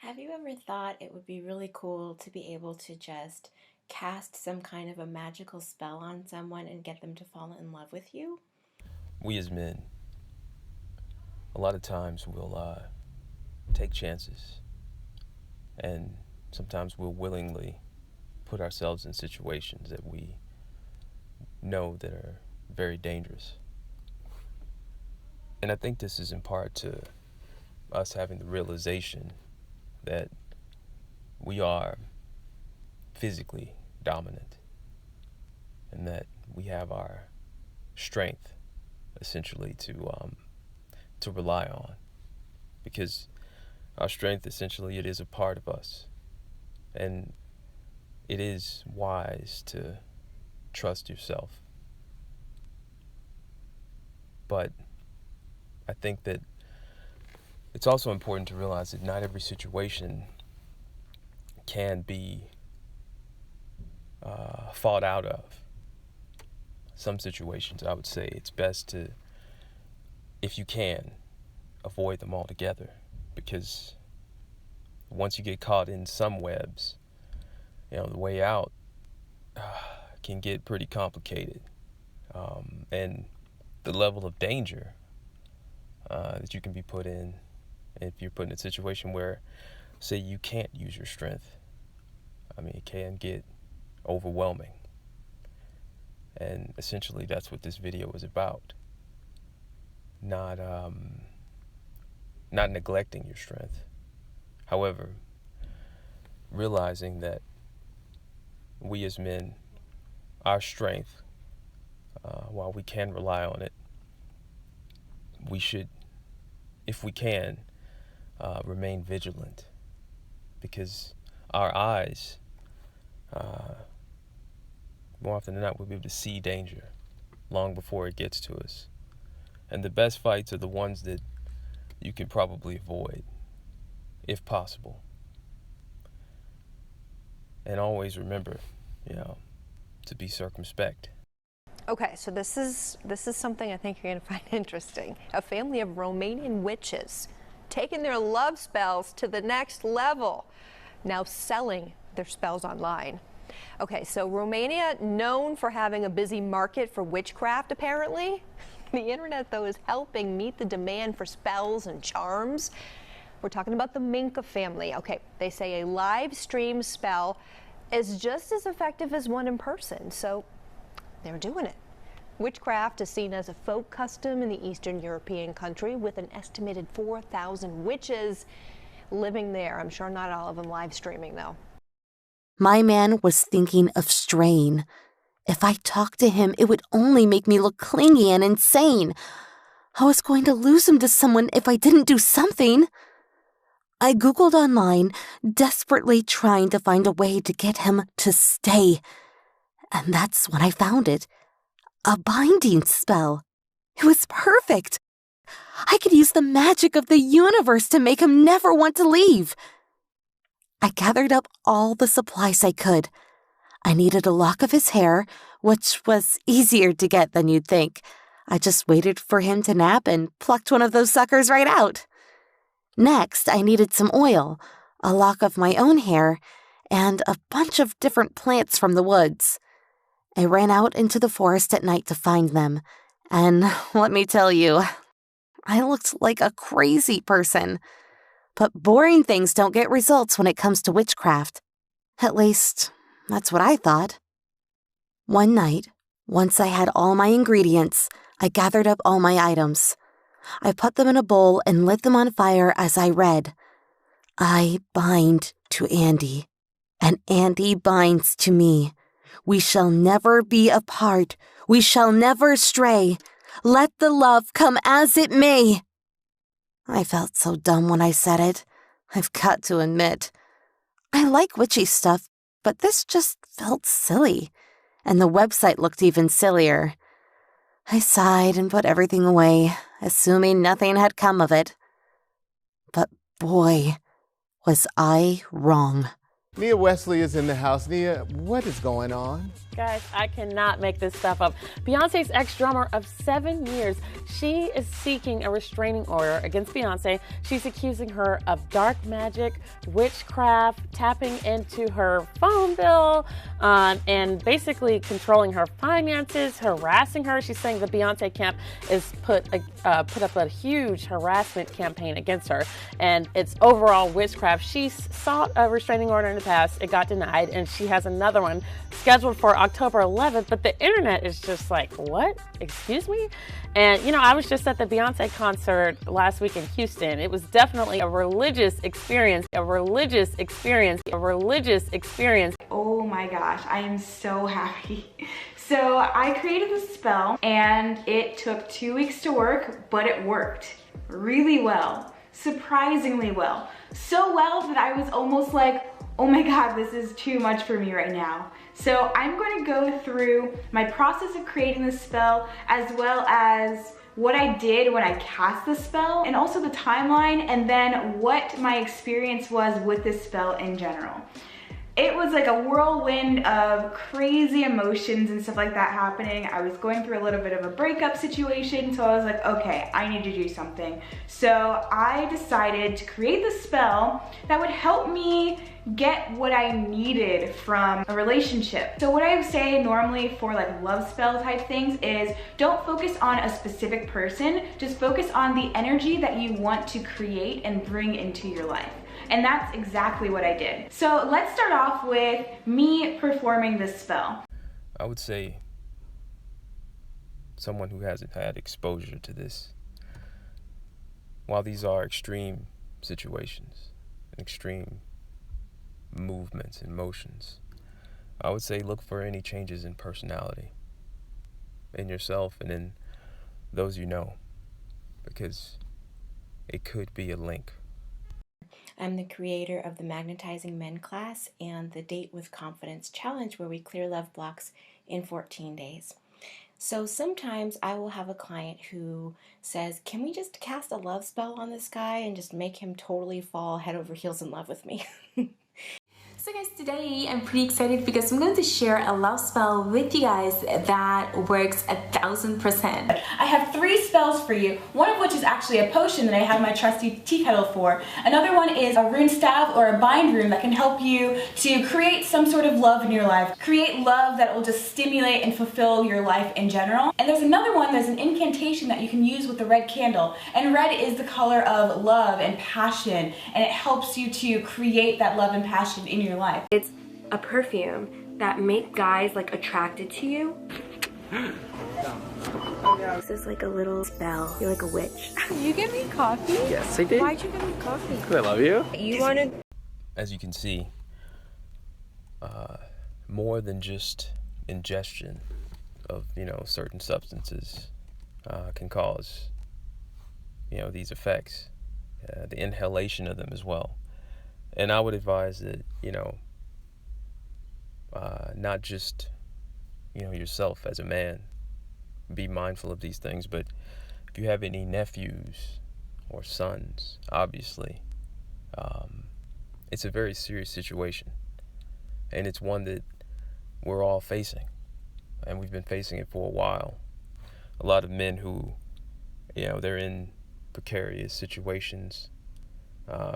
Have you ever thought it would be really cool to be able to just cast some kind of a magical spell on someone and get them to fall in love with you? We as men, a lot of times we'll take chances, and sometimes we'll willingly put ourselves in situations that we know that are very dangerous. And I think this is in part to us having the realization that we are physically dominant and that we have our strength essentially to rely on, because our strength essentially it is a part of us, and it is wise to trust yourself. But I think that it's also important to realize that not every situation can be fought out of. Some situations, I would say it's best to, if you can, avoid them altogether, because once you get caught in some webs, the way out can get pretty complicated. And the level of danger that you can be put in if you're put in a situation where, say, you can't use your strength. It can get overwhelming. And essentially, that's what this video is about. Not neglecting your strength. However, realizing that we as men, our strength, while we can rely on it, we should, if we can, remain vigilant, because our eyes, more often than not, will be able to see danger long before it gets to us. And the best fights are the ones that you can probably avoid, if possible. And always remember, to be circumspect. Okay, so this is something I think you're going to find interesting. A family of Romanian witches taking their love spells to the next level, now selling their spells online. Okay, so Romania, known for having a busy market for witchcraft, apparently. The internet, though, is helping meet the demand for spells and charms. We're talking about the Minka family. Okay, they say a live stream spell is just as effective as one in person, so they're doing it. Witchcraft is seen as a folk custom in the Eastern European country, with an estimated 4,000 witches living there. I'm sure not all of them live streaming, though. My man was thinking of straying. If I talked to him, it would only make me look clingy and insane. I was going to lose him to someone if I didn't do something. I Googled online, desperately trying to find a way to get him to stay. And that's when I found it. A binding spell. It was perfect. I could use the magic of the universe to make him never want to leave. I gathered up all the supplies I could. I needed a lock of his hair, which was easier to get than you'd think. I just waited for him to nap and plucked one of those suckers right out. Next, I needed some oil, a lock of my own hair, and a bunch of different plants from the woods. I ran out into the forest at night to find them, and let me tell you, I looked like a crazy person. But boring things don't get results when it comes to witchcraft. At least, that's what I thought. One night, once I had all my ingredients, I gathered up all my items. I put them in a bowl and lit them on fire as I read. I bind to Andy, and Andy binds to me. We shall never be apart. We shall never stray. Let the love come as it may. I felt so dumb when I said it. I've got to admit. I like witchy stuff, but this just felt silly, and the website looked even sillier. I sighed and put everything away, assuming nothing had come of it. But boy, was I wrong. Nia Wesley is in the house. Nia, what is going on? Guys, I cannot make this stuff up. Beyonce's ex-drummer of 7 years, she is seeking a restraining order against Beyonce. She's accusing her of dark magic, witchcraft, tapping into her phone bill, and basically controlling her finances, harassing her. She's saying the Beyonce camp is put up a huge harassment campaign against her, and it's overall witchcraft. She sought a restraining order in the past. It got denied, and she has another one scheduled for October 11th, but the internet is just like, what? Excuse me? And, you know, I was just at the Beyonce concert last week in Houston. It was definitely a religious experience, a religious experience, a religious experience. Oh my gosh, I am so happy. So I created this spell and it took 2 weeks to work, but it worked really well, surprisingly well. So well that I was almost like, oh my God, this is too much for me right now. So I'm going to go through my process of creating the spell, as well as what I did when I cast the spell, and also the timeline, and then what my experience was with this spell in general. It was like a whirlwind of crazy emotions and stuff like that happening. I was going through a little bit of a breakup situation, so I was like, okay, I need to do something. So I decided to create the spell that would help me get what I needed from a relationship. So what I would say normally for like love spell type things is don't focus on a specific person, just focus on the energy that you want to create and bring into your life. And that's exactly what I did. So let's start off with me performing this spell. I would say someone who hasn't had exposure to this, while these are extreme situations, extreme movements and motions, I would say look for any changes in personality in yourself and in those you know, because it could be a link. I'm the creator of the Magnetizing Men class and the Date with Confidence challenge, where we clear love blocks in 14 days. So sometimes I will have a client who says, can we just cast a love spell on this guy and just make him totally fall head over heels in love with me? So guys, today I'm pretty excited because I'm going to share a love spell with you guys that works 1000%. I have 3 spells for you, one of which is actually a potion that I have my trusty tea kettle for. Another one is a rune staff or a bind rune that can help you to create some sort of love in your life. Create love that will just stimulate and fulfill your life in general. And there's another one, there's an incantation that you can use with the red candle. And red is the color of love and passion, and it helps you to create that love and passion in your life. It's a perfume that makes guys like attracted to you. This is like a little spell. You're like a witch. You give me coffee? Yes, I did. Why'd you give me coffee? I love you. You wanted... As you can see, more than just ingestion of, certain substances can cause, these effects. The inhalation of them as well. And I would advise that, not just, yourself as a man, be mindful of these things, but if you have any nephews or sons, obviously, it's a very serious situation. And it's one that we're all facing. And we've been facing it for a while. A lot of men who, they're in precarious situations,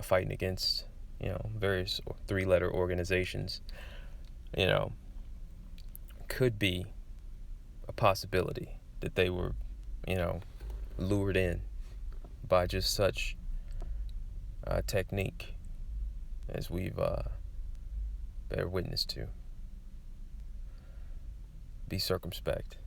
fighting against, various 3-letter organizations, could be a possibility that they were, lured in by just such technique as we've bear witness to. Be circumspect.